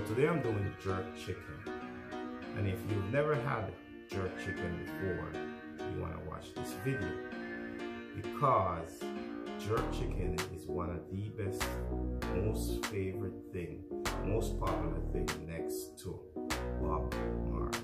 Today I'm doing jerk chicken, and if you've never had jerk chicken before, you want to watch this video because jerk chicken is one of the best, most favorite thing, most popular thing next to Bob Marley.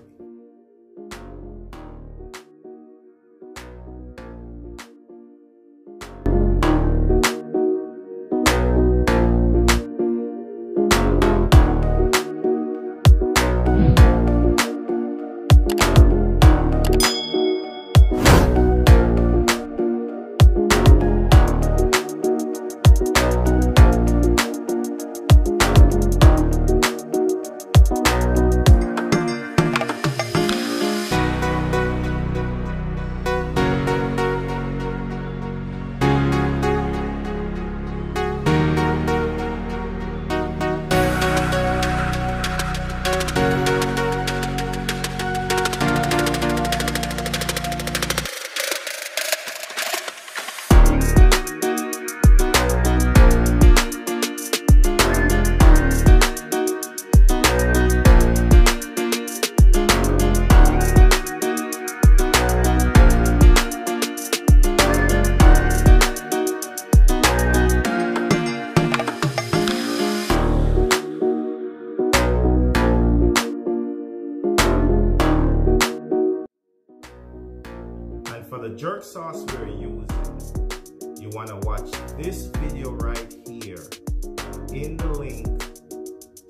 For the jerk sauce we're using, you want to watch this video right here in the link.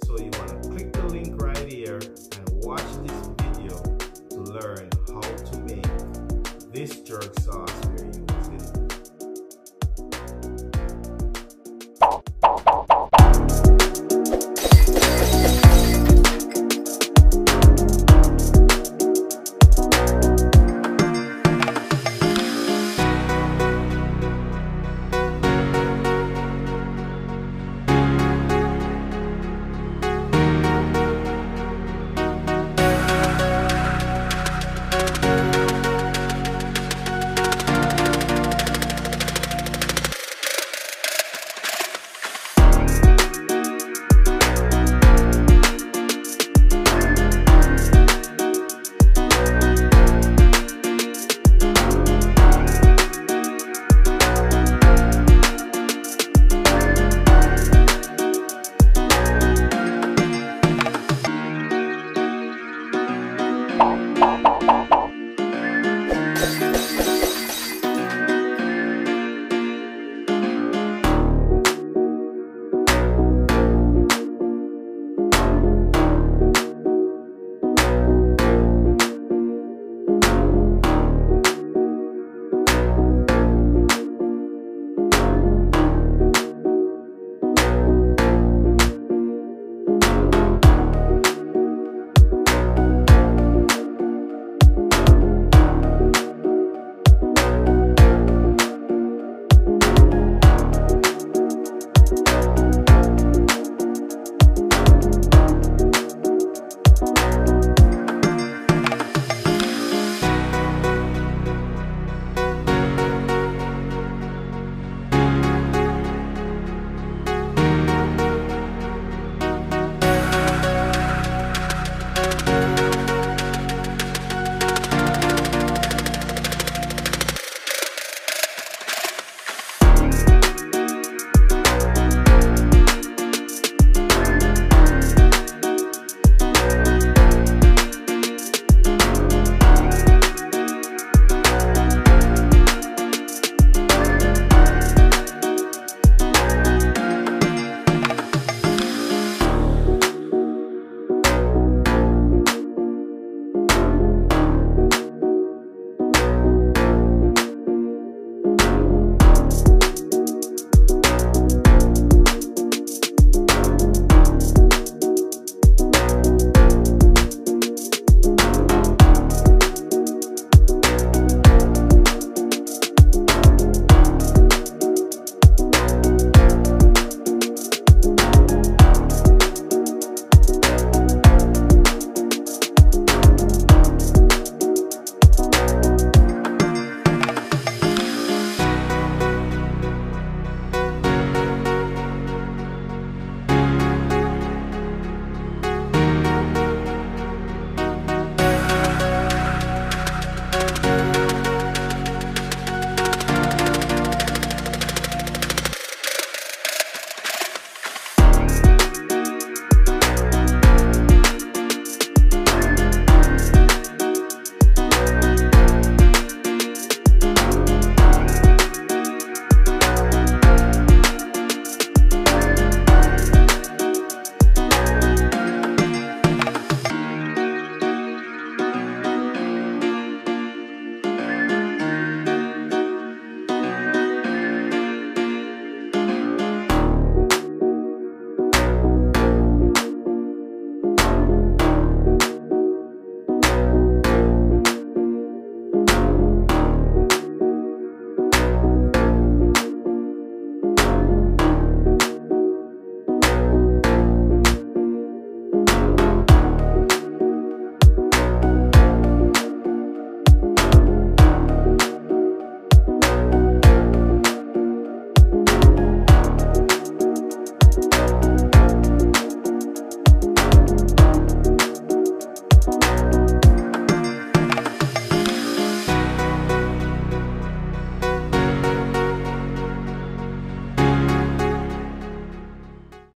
So you want to click the link right here and watch this video to learn how to make this jerk sauce we're using.